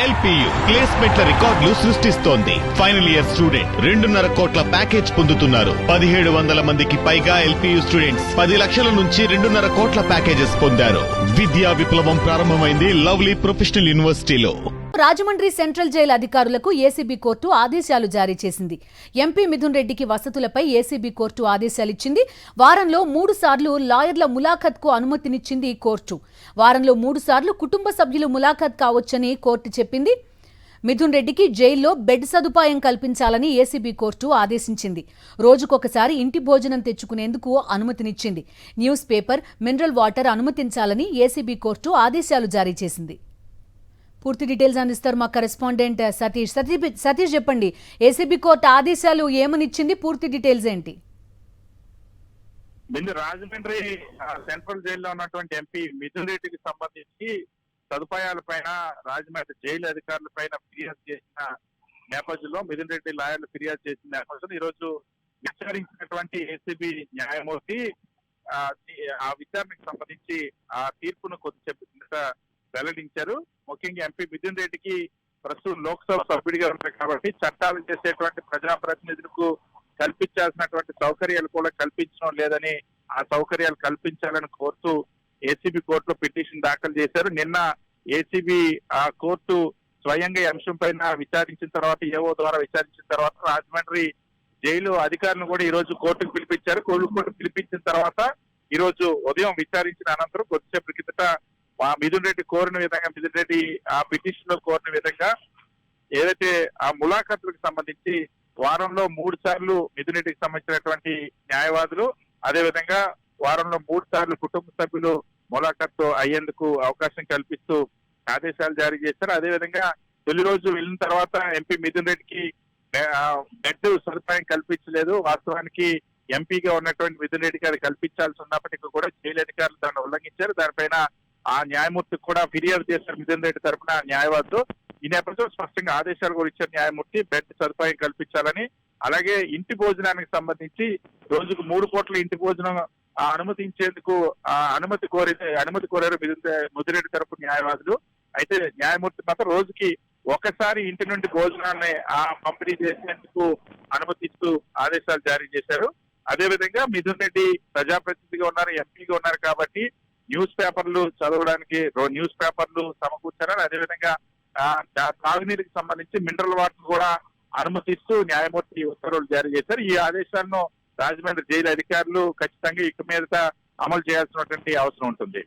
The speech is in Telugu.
ఎల్పియు ప్లేస్మెంట్ల రికార్డులు సృష్టిస్తోంది. ఫైనల్ ఇయర్ స్టూడెంట్ 2.5 కోట్ల ప్యాకేజ్ పొందుతున్నారు. 1700 మందికి పైగా ఎల్పియు స్టూడెంట్స్ 10 లక్షల నుంచి 2.5 కోట్ల ప్యాకేజెస్ పొందారు. విద్యా విప్లవం ప్రారంభమైంది లవ్లీ ప్రొఫెషనల్ యూనివర్సిటీలో. రాజమండ్రి సెంట్రల్ జైలు అధికారులకు ఏసీబీ కోర్టు ఆదేశాలు జారీ చేసింది. ఎంపీ మిథున్ రెడ్డికి వసతులపై ఏసీబీ కోర్టు ఆదేశాలిచ్చింది. వారంలో 3 సార్లు లాయర్ల ములాఖత్కు అనుమతినిచ్చింది కోర్టు. వారంలో 3 సార్లు కుటుంబ సభ్యులు ములాఖత్ కావచ్చని కోర్టు చెప్పింది. మిథున్ రెడ్డికి జైల్లో బెడ్ సదుపాయం కల్పించాలని ఏసీబీ కోర్టు ఆదేశించింది. రోజుకొకసారి ఇంటి భోజనం తెచ్చుకునేందుకు అనుమతినిచ్చింది. న్యూస్ పేపర్, మినరల్ వాటర్ అనుమతించాలని ఏసీబీ కోర్టు ఆదేశాలు జారీ చేసింది. పూర్తి డీటెయిల్స్ అందిస్తారు మా కరెస్పాండెంట్ సతీష్. సతీష్ చెప్పండి, ఏసీబీ కోర్టు ఆదేశాలు ఏమనిచ్చింది, పూర్తి డీటెయిల్స్ ఏంటి? రాజమండ్రి సెంట్రల్ జైల్లో ఉన్నటువంటి ఎంపీ మిథున్ రెడ్డికి సంబంధించి సదుపాయాలపైన రాజమండ్రి జైలు అధికారులపైన ఫిర్యాదు చేసిన నేపథ్యంలో మిథున్ రెడ్డి లాయర్లు ఫిర్యాదు చేసిన నేపథ్యంలో ఈ రోజు విచారించినటువంటి ఏసీబీ న్యాయమూర్తి ఆ విచారణకు సంబంధించి ఆ తీర్పును కొద్దిసేపు వెల్లడించారు. ముఖ్యంగా ఎంపీ మిథున్ రెడ్డికి ప్రస్తుతం లోక్సభ సభ్యుడిగా ఉంటారు కాబట్టి చట్టాలు చేసేటువంటి ప్రజాప్రతినిధులకు కల్పించాల్సినటువంటి సౌకర్యాలు కూడా కల్పించడం లేదని, ఆ సౌకర్యాలు కల్పించాలని కోరుతూ ఏసీబీ కోర్టులో పిటిషన్ దాఖలు చేశారు. నిన్న ఏసీబీ కోర్టు స్వయంగా ఈ అంశం పైన విచారించిన తర్వాత, ఏఓ ద్వారా విచారించిన తర్వాత రాజమండ్రి జైలు అధికారులను కూడా ఈ రోజు కోర్టుకు పిలిపించారు. కోర్టు పిలిపించిన తర్వాత ఈ రోజు ఉదయం విచారించిన అనంతరం కొద్దిసేపు కిందట మిథున్ రెడ్డి కోరిన విధంగా, మిథున్ రెడ్డి ఆ పిటిషన్ లో కోరిన విధంగా ఏదైతే ఆ ములాఖతులకు సంబంధించి వారంలో 3 సార్లు మిథున్ రెడ్డికి సంబంధించినటువంటి న్యాయవాదులు, అదేవిధంగా వారంలో 3 సార్లు కుటుంబ సభ్యులు ములాఖత్తు అయ్యేందుకు అవకాశం కల్పిస్తూ ఆదేశాలు జారీ చేశారు. అదేవిధంగా తొలి రోజు వెళ్ళిన తర్వాత ఎంపీ మిథున్ రెడ్డికి బెడ్ సదుపాయం కల్పించలేదు. వాస్తవానికి ఎంపీగా ఉన్నటువంటి మిథున్ రెడ్డికి అది కల్పించాల్సి ఉన్నప్పటికీ కూడా జైలు అధికారులు దాన్ని ఉల్లంఘించారు. దానిపైన ఆ న్యాయమూర్తికి కూడా ఫిర్యాదు చేశారు మిథున్ రెడ్డి తరఫున న్యాయవాదులు. ఈ నేపథ్యంలో స్పష్టంగా ఆదేశాలు కూడా ఇచ్చారు న్యాయమూర్తి, బెడ్ సదుపాయం కల్పించాలని. అలాగే ఇంటి భోజనానికి సంబంధించి రోజుకు 3 పూట్ల ఇంటి భోజనం అనుమతించేందుకు అనుమతి కోరారు మిథున్ రెడ్డి తరఫు న్యాయవాదులు. అయితే న్యాయమూర్తి మాత్రం రోజుకి ఒకసారి ఇంటి నుండి భోజనాన్ని పంపిణీ చేసేందుకు అనుమతిస్తూ ఆదేశాలు జారీ చేశారు. అదేవిధంగా మిథున్ రెడ్డి ప్రజాప్రతినిధిగా ఉన్నారు, ఎంపీగా ఉన్నారు కాబట్టి న్యూస్ పేపర్లు చదవడానికి న్యూస్ పేపర్లు సమకూర్చారని, అదేవిధంగా తాగునీరుకి సంబంధించి మినరల్ వాటర్ కూడా అనుమతిస్తూ న్యాయమూర్తి ఉత్తర్వులు జారీ చేశారు. ఈ ఆదేశాలను రాజమండ్రి జైలు అధికారులు ఖచ్చితంగా ఇక మీదట అమలు చేయాల్సినటువంటి అవసరం ఉంటుంది.